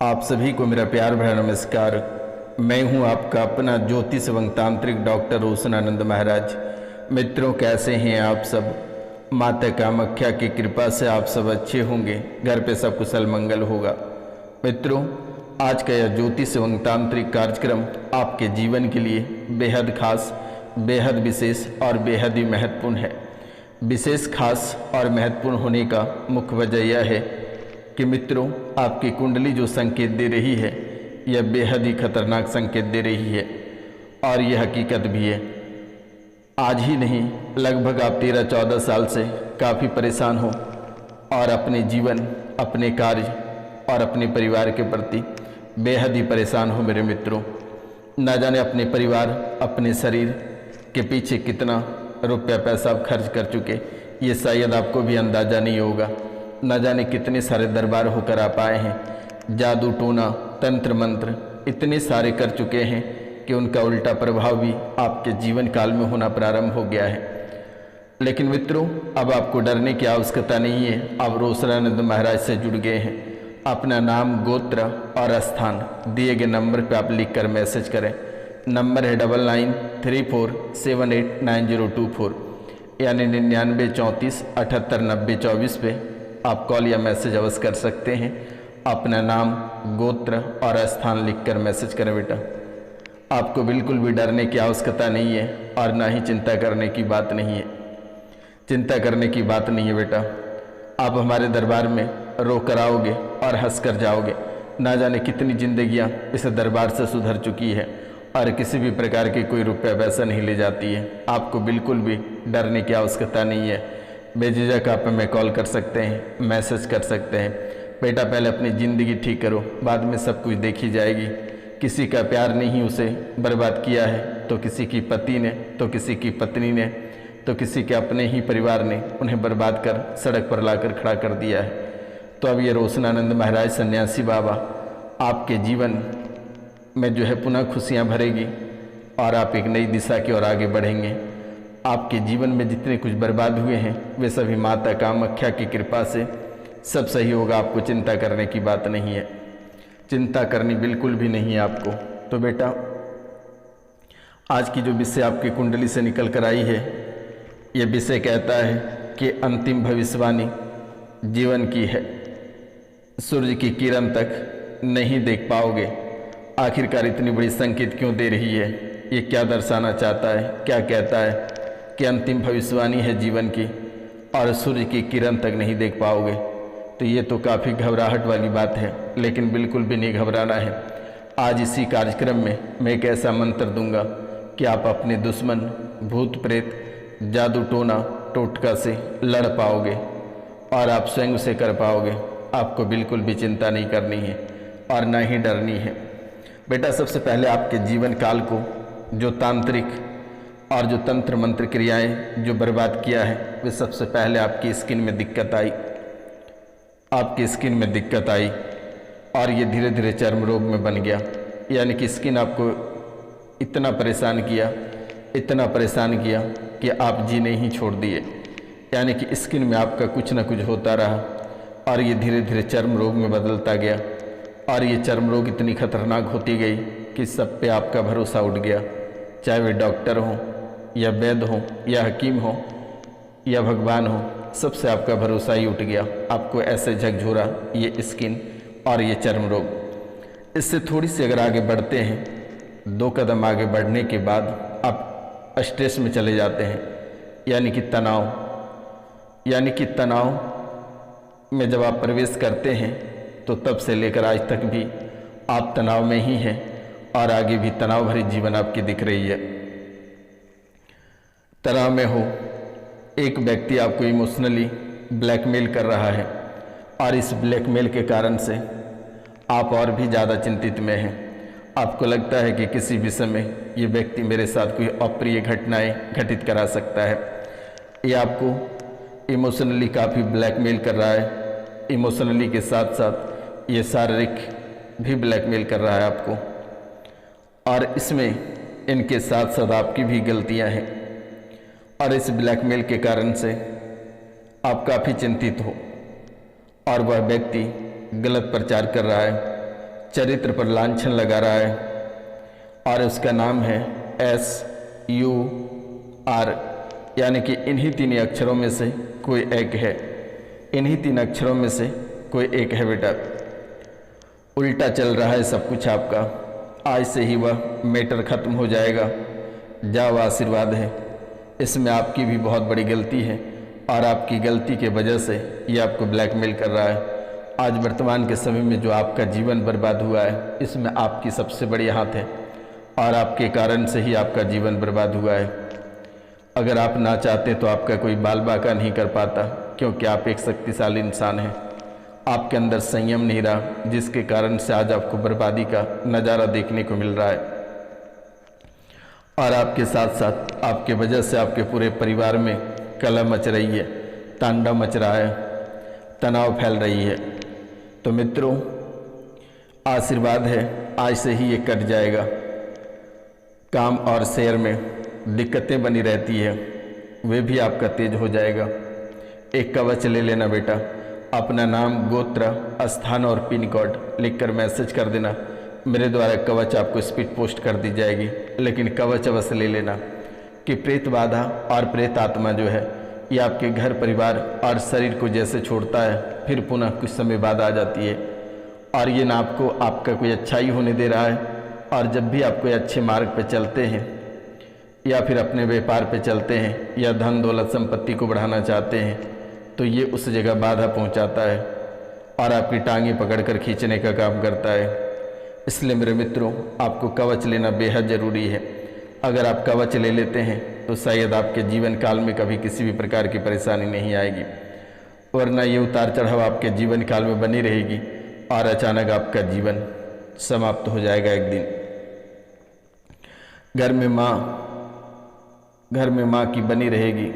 आप सभी को मेरा प्यार भरा नमस्कार। मैं हूं आपका अपना ज्योतिष एवं तांत्रिक डॉक्टर रोशनानंद महाराज। मित्रों, कैसे हैं आप सब? माता कामाख्या की कृपा से आप सब अच्छे होंगे, घर पे सब कुशल मंगल होगा। मित्रों, आज का यह ज्योतिष एवं तांत्रिक कार्यक्रम आपके जीवन के लिए बेहद खास, बेहद विशेष और बेहद ही महत्वपूर्ण है। विशेष, खास और महत्वपूर्ण होने का मुख्य वजह यह है कि मित्रों, आपकी कुंडली जो संकेत दे रही है यह बेहद ही खतरनाक संकेत दे रही है और यह हकीकत भी है। आज ही नहीं, लगभग आप 13-14 साल से काफ़ी परेशान हो और अपने जीवन, अपने कार्य और अपने परिवार के प्रति बेहद ही परेशान हो मेरे मित्रों। ना जाने अपने परिवार, अपने शरीर के पीछे कितना रुपया पैसा आप खर्च कर चुके, ये शायद आपको भी अंदाज़ा नहीं होगा। न जाने कितने सारे दरबार होकर आप आए हैं, जादू टोना तंत्र मंत्र इतने सारे कर चुके हैं कि उनका उल्टा प्रभाव भी आपके जीवन काल में होना प्रारंभ हो गया है। लेकिन मित्रों, अब आपको डरने की आवश्यकता नहीं है। आप रोशनानंद महाराज से जुड़ गए हैं। अपना नाम, गोत्र और स्थान दिए गए नंबर पर आप लिख कर मैसेज करें। नंबर है 9934789024 यानी 9934789024 पे आप कॉल या मैसेज अवश्य कर सकते हैं। अपना नाम, गोत्र और स्थान लिखकर मैसेज करें बेटा। आपको बिल्कुल भी डरने की आवश्यकता नहीं है और ना ही चिंता करने की बात नहीं है। चिंता करने की बात नहीं है बेटा। आप हमारे दरबार में रो कर आओगे और हंस कर जाओगे। ना जाने कितनी जिंदगियां इस दरबार से सुधर चुकी है और किसी भी प्रकार की कोई रुपया पैसा नहीं ले जाती है। आपको बिल्कुल भी डरने की आवश्यकता नहीं है। बेझिझक आप हमें कॉल कर सकते हैं, मैसेज कर सकते हैं। बेटा, पहले अपनी ज़िंदगी ठीक करो, बाद में सब कुछ देखी जाएगी। किसी का प्यार नहीं उसे बर्बाद किया है तो किसी की पति ने, तो किसी की पत्नी ने, तो किसी के अपने ही परिवार ने उन्हें बर्बाद कर सड़क पर लाकर खड़ा कर दिया है। तो अब ये रोशनानंद महाराज सन्यासी बाबा आपके जीवन में जो है पुनः खुशियाँ भरेगी और आप एक नई दिशा की ओर आगे बढ़ेंगे। आपके जीवन में जितने कुछ बर्बाद हुए हैं वे सभी माता कामाख्या की कृपा से सब सही होगा। आपको चिंता करने की बात नहीं है, चिंता करनी बिल्कुल भी नहीं है आपको। तो बेटा, आज की जो विषय आपकी कुंडली से निकल कर आई है, यह विषय कहता है कि अंतिम भविष्यवाणी जीवन की है। सूर्य की किरण तक नहीं देख पाओगे। आखिरकार इतनी बड़ी संकेत क्यों दे रही है? ये क्या दर्शाना चाहता है? क्या कहता है कि अंतिम भविष्यवाणी है जीवन की और सूर्य की किरण तक नहीं देख पाओगे? तो ये तो काफ़ी घबराहट वाली बात है, लेकिन बिल्कुल भी नहीं घबराना है। आज इसी कार्यक्रम में मैं एक ऐसा मंत्र दूंगा कि आप अपने दुश्मन, भूत प्रेत, जादू टोना टोटका से लड़ पाओगे और आप स्वयं उसे कर पाओगे। आपको बिल्कुल भी चिंता नहीं करनी है और ना ही डरनी है। बेटा, सबसे पहले आपके जीवन काल को जो तांत्रिक और जो तंत्र मंत्र क्रियाएं जो बर्बाद किया है, वे सबसे पहले आपकी स्किन में दिक्कत आई। आपकी स्किन में दिक्कत आई और ये धीरे धीरे चर्म रोग में बन गया। यानी कि स्किन आपको इतना परेशान किया, इतना परेशान किया कि आप जीने ही छोड़ दिए। यानी कि स्किन में आपका कुछ ना कुछ होता रहा और ये धीरे धीरे चर्म रोग में बदलता गया और ये चर्म रोग इतनी खतरनाक होती गई कि सब पे आपका भरोसा उठ गया। चाहे वे डॉक्टर हों या वैद्य हों या हकीम हों या भगवान हो, सबसे आपका भरोसा ही उठ गया। आपको ऐसे झकझोरा ये स्किन और ये चर्म रोग। इससे थोड़ी सी अगर आगे बढ़ते हैं, 2 कदम आगे बढ़ने के बाद आप स्ट्रेस में चले जाते हैं। यानी कि तनाव में जब आप प्रवेश करते हैं तो तब से लेकर आज तक भी आप तनाव में ही हैं और आगे भी तनाव भरी जीवन आपकी दिख रही है। तनाव में हो, एक व्यक्ति आपको इमोशनली ब्लैकमेल कर रहा है और इस ब्लैकमेल के कारण से आप और भी ज़्यादा चिंतित में हैं। आपको लगता है कि किसी भी समय ये व्यक्ति मेरे साथ कोई अप्रिय घटनाएं घटित करा सकता है। ये आपको इमोशनली काफ़ी ब्लैकमेल कर रहा है। इमोशनली के साथ साथ ये शारीरिक भी ब्लैकमेल कर रहा है आपको, और इसमें इनके साथ साथ आपकी भी गलतियां हैं। और इस ब्लैकमेल के कारण से आप काफ़ी चिंतित हो और वह व्यक्ति गलत प्रचार कर रहा है चरित्र पर लांछन लगा रहा है और उसका नाम है SUR, यानी कि इन्हीं 3 अक्षरों में से कोई एक है। इन्हीं 3 अक्षरों में से कोई एक है बेटा। उल्टा चल रहा है सब कुछ आपका। आज से ही वह मैटर ख़त्म हो जाएगा। जाओ, आशीर्वाद है। इसमें आपकी भी बहुत बड़ी गलती है और आपकी गलती के वजह से ये आपको ब्लैकमेल कर रहा है। आज वर्तमान के समय में जो आपका जीवन बर्बाद हुआ है, इसमें आपकी सबसे बड़ी हाथ है और आपके कारण से ही आपका जीवन बर्बाद हुआ है। अगर आप ना चाहते तो आपका कोई बाल बाका नहीं कर पाता, क्योंकि आप एक शक्तिशाली इंसान हैं। आपके अंदर संयम नहीं रहा, जिसके कारण से आज आपको बर्बादी का नज़ारा देखने को मिल रहा है। और आपके साथ साथ आपके वजह से आपके पूरे परिवार में कलह मच रही है, तांडव मच रहा है, तनाव फैल रही है। तो मित्रों, आशीर्वाद है, आज से ही ये कट जाएगा। काम और शेयर में दिक्कतें बनी रहती है, वे भी आपका तेज हो जाएगा। एक कवच ले लेना बेटा। अपना नाम, गोत्र, स्थान और पिन कोड लिखकर मैसेज कर देना। मेरे द्वारा कवच आपको स्पीड पोस्ट कर दी जाएगी, लेकिन कवच अवश्य ले लेना कि प्रेत बाधा और प्रेत आत्मा जो है ये आपके घर परिवार और शरीर को जैसे छोड़ता है, फिर पुनः कुछ समय बाद आ जाती है और ये ना आपको आपका कोई अच्छाई होने दे रहा है। और जब भी आप कोई अच्छे मार्ग पर चलते हैं या फिर अपने व्यापार पे चलते हैं या धन दौलत संपत्ति को बढ़ाना चाहते हैं, तो ये उस जगह बाधा पहुंचाता है और आपकी टांगें पकड़कर खींचने का काम करता है। इसलिए मेरे मित्रों, आपको कवच लेना बेहद ज़रूरी है। अगर आप कवच ले लेते हैं तो शायद आपके जीवन काल में कभी किसी भी प्रकार की परेशानी नहीं आएगी, वरना ये उतार चढ़ाव आपके जीवन काल में बनी रहेगी और अचानक आपका जीवन समाप्त हो जाएगा एक दिन। घर में माँ की बनी रहेगी,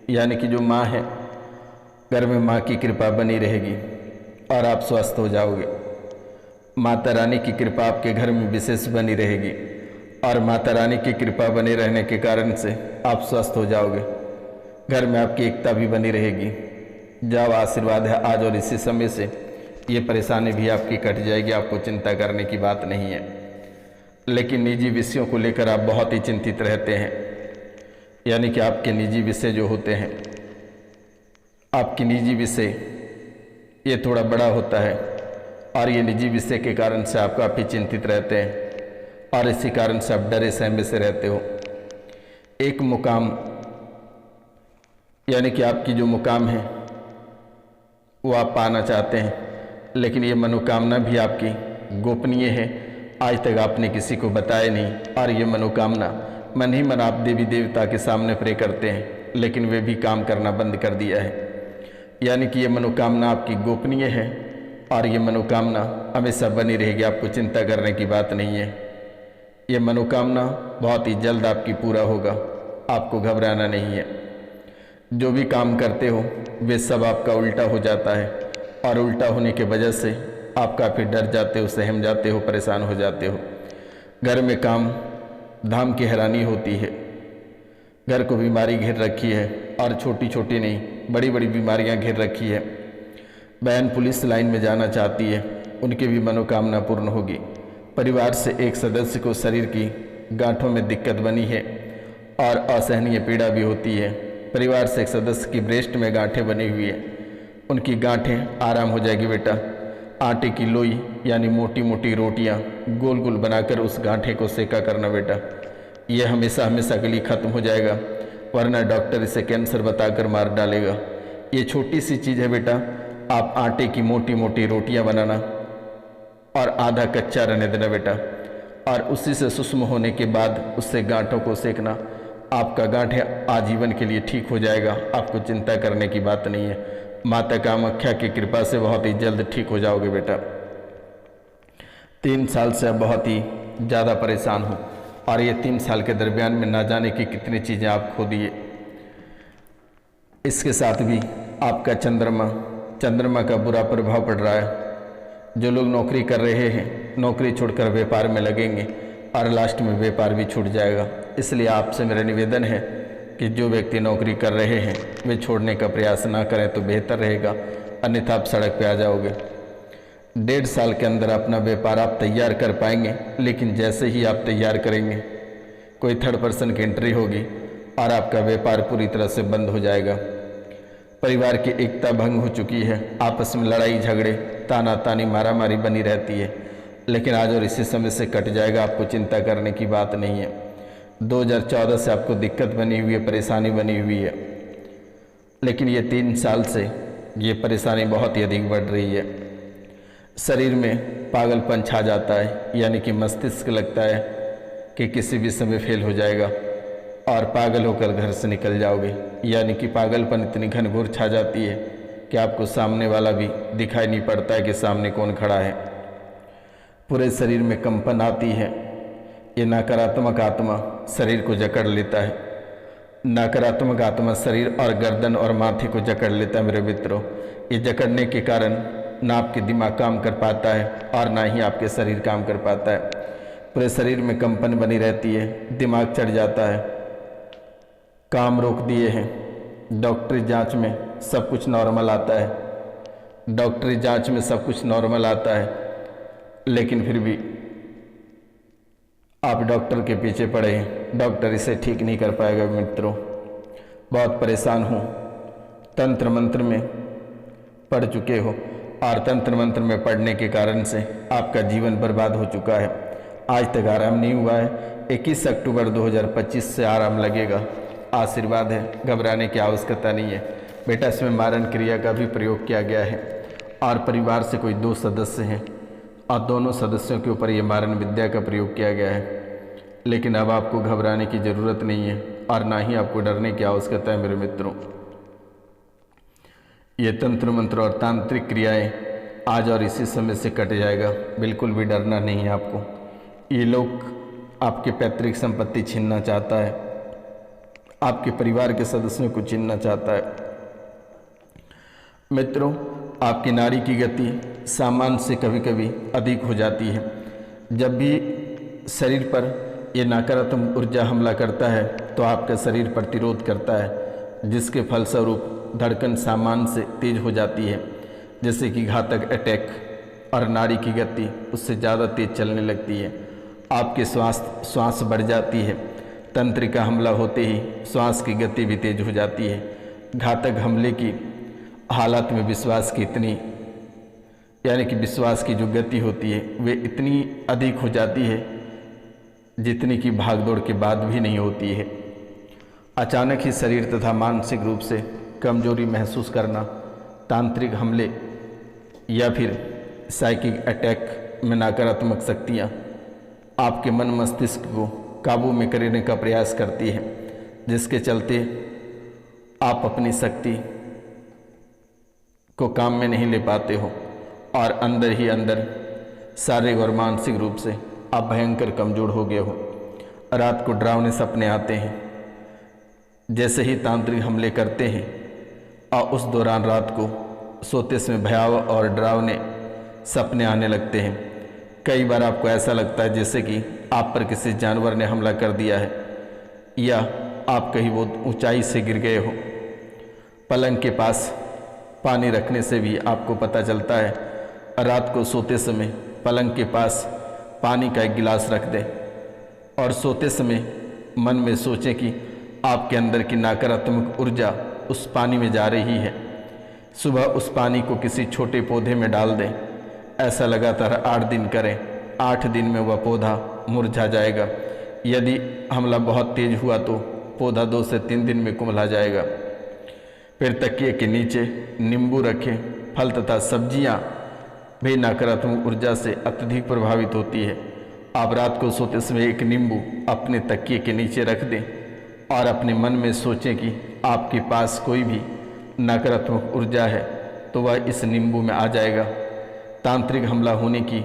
यानी कि जो माँ है, घर में माँ की कृपा बनी रहेगी और आप स्वस्थ हो जाओगे। माता रानी की कृपा आपके घर में विशेष बनी रहेगी और माता रानी की कृपा बने रहने के कारण से आप स्वस्थ हो जाओगे। घर में आपकी एकता भी बनी रहेगी। जाओ, आशीर्वाद है आज और इसी समय से ये परेशानी भी आपकी कट जाएगी। आपको चिंता करने की बात नहीं है। लेकिन निजी विषयों को लेकर आप बहुत ही चिंतित रहते हैं, यानी कि आपके निजी विषय जो होते हैं, आपकी निजी विषय ये थोड़ा बड़ा होता है और ये निजी विषय के कारण से आप काफ़ी चिंतित रहते हैं और इसी कारण से आप डरे सहमे से रहते हो। एक मुकाम, यानी कि आपकी जो मुकाम है वो आप पाना चाहते हैं, लेकिन ये मनोकामना भी आपकी गोपनीय है। आज तक आपने किसी को बताया नहीं और ये मनोकामना मन ही मन आप देवी देवता के सामने प्रे करते हैं, लेकिन वे भी काम करना बंद कर दिया है। यानी कि ये मनोकामना आपकी गोपनीय है और ये मनोकामना हमेशा बनी रहेगी। आपको चिंता करने की बात नहीं है। ये मनोकामना बहुत ही जल्द आपकी पूरा होगा, आपको घबराना नहीं है। जो भी काम करते हो वे सब आपका उल्टा हो जाता है और उल्टा होने के वजह से आप काफ़ी डर जाते हो, सहम जाते हो, परेशान हो जाते हो। घर में काम धाम की हैरानी होती है। घर को बीमारी घेर रखी है और छोटी छोटी नहीं, बड़ी बड़ी बीमारियां घेर रखी है। बहन पुलिस लाइन में जाना चाहती है, उनकी भी मनोकामना पूर्ण होगी। परिवार से एक सदस्य को शरीर की गांठों में दिक्कत बनी है और असहनीय पीड़ा भी होती है। परिवार से एक सदस्य की ब्रेस्ट में गांठें बनी हुई है, उनकी गांठें आराम हो जाएगी बेटा। आटे की लोई यानी मोटी मोटी रोटियां गोल गोल बनाकर उस गांठे को सेका करना बेटा। यह हमेशा हमेशा के लिए ख़त्म हो जाएगा, वरना डॉक्टर इसे कैंसर बताकर मार डालेगा। ये छोटी सी चीज़ है बेटा। आप आटे की मोटी मोटी रोटियां बनाना और आधा कच्चा रहने देना बेटा, और उसी से सुषम होने के बाद उससे गांठों को सेकना। आपका गांठे आजीवन के लिए ठीक हो जाएगा। आपको चिंता करने की बात नहीं है। माता कामाख्या की कृपा से बहुत ही जल्द ठीक हो जाओगे बेटा। 3 साल से अब बहुत ही ज़्यादा परेशान हूँ और ये 3 साल के दरमियान में ना जाने की कितनी चीज़ें आप खो दिए। इसके साथ भी आपका चंद्रमा का बुरा प्रभाव पड़ रहा है। जो लोग नौकरी कर रहे हैं, नौकरी छोड़कर व्यापार में लगेंगे और लास्ट में व्यापार भी छूट जाएगा। इसलिए आपसे मेरा निवेदन है कि जो व्यक्ति नौकरी कर रहे हैं वे छोड़ने का प्रयास ना करें तो बेहतर रहेगा, अन्यथा आप सड़क पे आ जाओगे। 1.5 साल के अंदर अपना व्यापार आप तैयार कर पाएंगे। लेकिन जैसे ही आप तैयार करेंगे, कोई थर्ड पर्सन की एंट्री होगी और आपका व्यापार पूरी तरह से बंद हो जाएगा। परिवार की एकता भंग हो चुकी है, आपस में लड़ाई झगड़े, ताना तानी, मारा मारी बनी रहती है। लेकिन आज और इसी समय से कट जाएगा, आपको चिंता करने की बात नहीं है। 2014 से आपको दिक्कत बनी हुई है, परेशानी बनी हुई है, लेकिन ये 3 साल से ये परेशानी बहुत ही अधिक बढ़ रही है। शरीर में पागलपन छा जाता है, यानी कि मस्तिष्क लगता है कि किसी भी समय फेल हो जाएगा और पागल होकर घर से निकल जाओगे। यानी कि पागलपन इतनी घनघोर छा जाती है कि आपको सामने वाला भी दिखाई नहीं पड़ता है कि सामने कौन खड़ा है। पूरे शरीर में कंपन आती है। ये नकारात्मक आत्मा शरीर को जकड़ लेता है। नकारात्मक आत्मा शरीर और गर्दन और माथे को जकड़ लेता है मेरे मित्रों। ये जकड़ने के कारण ना आपके दिमाग काम कर पाता है और ना ही आपके शरीर काम कर पाता है। पूरे शरीर में कंपन बनी रहती है, दिमाग चढ़ जाता है, काम रोक दिए हैं। डॉक्टरी जांच में सब कुछ नॉर्मल आता है, डॉक्टरी जांच में सब कुछ नॉर्मल आता है, लेकिन फिर भी आप डॉक्टर के पीछे पड़े हैं। डॉक्टर इसे ठीक नहीं कर पाएगा मित्रों। बहुत परेशान हूँ, तंत्र मंत्र में पढ़ चुके हो और तंत्र मंत्र में पढ़ने के कारण से आपका जीवन बर्बाद हो चुका है। आज तक आराम नहीं हुआ है। 21 अक्टूबर 2025 से आराम लगेगा। आशीर्वाद है, घबराने की आवश्यकता नहीं है बेटा। इसमें मारण क्रिया का भी प्रयोग किया गया है और परिवार से कोई 2 सदस्य हैं और दोनों सदस्यों के ऊपर ये मारण विद्या का प्रयोग किया गया है। लेकिन अब आपको घबराने की ज़रूरत नहीं है और ना ही आपको डरने की आवश्यकता है मेरे मित्रों। ये तंत्र मंत्र और तांत्रिक क्रियाएं आज और इसी समय से कट जाएगा। बिल्कुल भी डरना नहीं है आपको। ये लोग आपके पैतृक संपत्ति छीनना चाहता है, आपके परिवार के सदस्यों को छीनना चाहता है। मित्रों, आपकी नाड़ी की गति सामान्य से कभी कभी अधिक हो जाती है। जब भी शरीर पर यह नकारात्मक ऊर्जा हमला करता है तो आपका शरीर प्रतिरोध करता है, जिसके फलस्वरूप धड़कन सामान्य से तेज हो जाती है, जैसे कि घातक अटैक, और नाड़ी की गति उससे ज़्यादा तेज चलने लगती है। आपके श्वास बढ़ जाती है। तंत्रिका हमला होते ही श्वास की गति भी तेज हो जाती है। घातक हमले की हालत में विश्वास की इतनी, यानी कि विश्वास की जो गति होती है वे इतनी अधिक हो जाती है जितनी कि भागदौड़ के बाद भी नहीं होती है। अचानक ही शरीर तथा मानसिक रूप से कमजोरी महसूस करना, तांत्रिक हमले या फिर साइकिक अटैक में नकारात्मक शक्तियाँ आपके मन मस्तिष्क को काबू में करने का प्रयास करती है, जिसके चलते आप अपनी शक्ति को काम में नहीं ले पाते हो और अंदर ही अंदर शारीरिक और मानसिक रूप से आप भयंकर कमजोर हो गए हो। रात को डरावने सपने आते हैं। जैसे ही तांत्रिक हमले करते हैं और उस दौरान रात को सोते समय भयावह और डरावने सपने आने लगते हैं। कई बार आपको ऐसा लगता है जैसे कि आप पर किसी जानवर ने हमला कर दिया है या आप कहीं बहुत ऊंचाई से गिर गए हो। पलंग के पास पानी रखने से भी आपको पता चलता है। रात को सोते समय पलंग के पास पानी का एक गिलास रख दें और सोते समय मन में सोचें कि आपके अंदर की नकारात्मक ऊर्जा उस पानी में जा रही है। सुबह उस पानी को किसी छोटे पौधे में डाल दें। ऐसा लगातार 8 दिन करें। 8 दिन में वह पौधा मुरझा जाएगा। यदि हमला बहुत तेज हुआ तो पौधा 2 से 3 दिन में कुम्हला जाएगा। फिर तकिए के नीचे नींबू रखें। फल तथा सब्जियां भी नकारात्मक ऊर्जा से अत्यधिक प्रभावित होती है। आप रात को सोते समय एक नींबू अपने तकिए के नीचे रख दें और अपने मन में सोचें कि आपके पास कोई भी नकारात्मक ऊर्जा है तो वह इस नींबू में आ जाएगा। तांत्रिक हमला होने की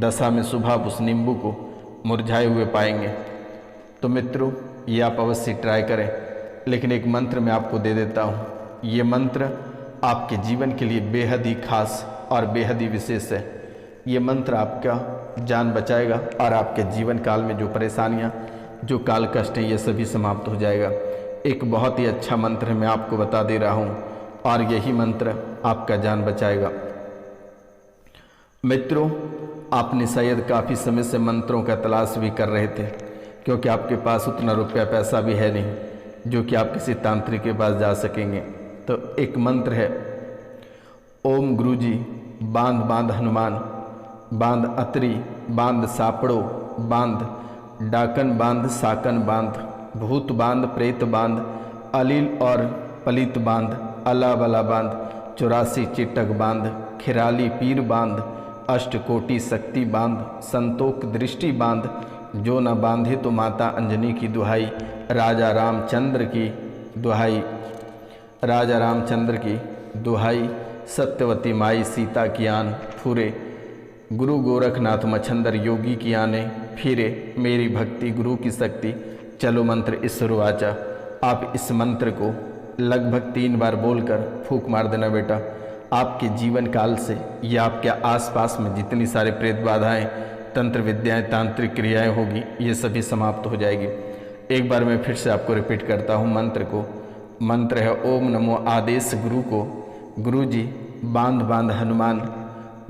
दशा में सुबह आप उस नींबू को मुरझाए हुए पाएंगे। तो मित्रों, ये आप अवश्य ट्राई करें। लेकिन एक मंत्र मैं आपको दे देता हूँ। ये मंत्र आपके जीवन के लिए बेहद ही खास और बेहद ही विशेष है। ये मंत्र आपका जान बचाएगा और आपके जीवन काल में जो परेशानियाँ, जो काल कष्ट हैं, ये सभी समाप्त हो जाएगा। एक बहुत ही अच्छा मंत्र मैं आपको बता दे रहा हूँ और यही मंत्र आपका जान बचाएगा। मित्रों, आपने शायद काफ़ी समय से मंत्रों का तलाश भी कर रहे थे, क्योंकि आपके पास उतना रुपया पैसा भी है नहीं जो कि आप किसी तांत्रिक के पास जा सकेंगे। तो एक मंत्र है, ओम गुरुजी बांध बांध हनुमान, बांध अतरी, बांध सापड़ो, बांध डाकन, बांध साकन, बांध भूत, बांध प्रेत, बांध अलील और पलित, बांध अला बला, बांध 84 चिटक, बांध खिराली पीर, बांध अष्टकोटि शक्ति, बांध संतोक दृष्टि, बांध जो न बांधे तो माता अंजनी की दुहाई, राजा रामचंद्र की दुहाई, राजा रामचंद्र की दुहाई, सत्यवती माई सीता की आन फूरे, गुरु गोरखनाथ मच्छंदर योगी की आने फिरे, मेरी भक्ति गुरु की शक्ति, चलो मंत्र इस शुरुआचा। आप इस मंत्र को लगभग 3 बार बोलकर फूंक मार देना बेटा। आपके जीवन काल से या आपके आसपास में जितनी सारे प्रेत बाधाएं, तंत्र विद्याएं, तांत्रिक क्रियाएं होगी, ये सभी समाप्त हो जाएगी। एक बार मैं फिर से आपको रिपीट करता हूँ मंत्र को। मंत्र है ओम नमो आदेश गुरु को, गुरु जी बांध बांध हनुमान,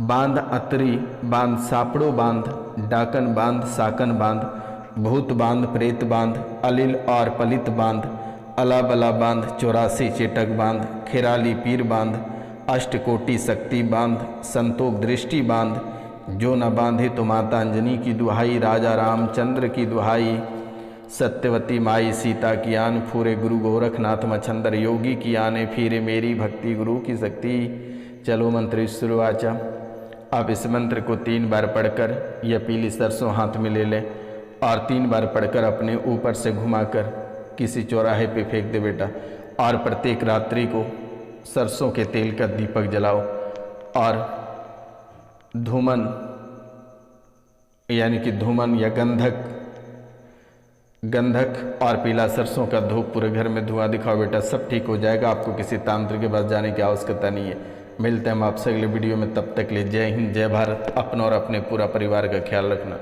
बांध अतरी, बांध सापड़ो, बांध डाकन, बांध साकन, बांध भूत, बांध प्रेत, बांध अलिल और पलित, बांध अला बला, बांध 84 चेटक, बांध खिराली पीर, बांध अष्टकोटि शक्ति, बांध संतोक दृष्टि, बांध जो न बांधे तो माता अंजनी की दुहाई, राजा रामचंद्र की दुहाई, सत्यवती माई सीता की आन फूरे, गुरु गोरखनाथ मच्छंदर योगी की आने फिरे, मेरी भक्ति गुरु की शक्ति, चलो मंत्र शुरुआचा। आप इस मंत्र को 3 बार पढ़कर या पीली सरसों हाथ में ले लें और 3 बार पढ़कर अपने ऊपर से घुमाकर किसी चौराहे पे फेंक दे बेटा। और प्रत्येक रात्रि को सरसों के तेल का दीपक जलाओ और धूमन यानी कि धूमन या गंधक और पीला सरसों का धूप पूरे घर में धुआं दिखाओ बेटा। सब ठीक हो जाएगा, आपको किसी तांत्रिक के पास जाने की आवश्यकता नहीं है। मिलते हैं हम आपसे अगले वीडियो में, तब तक के लिए जय हिंद, जय भारत। अपना और अपने पूरा परिवार का ख्याल रखना।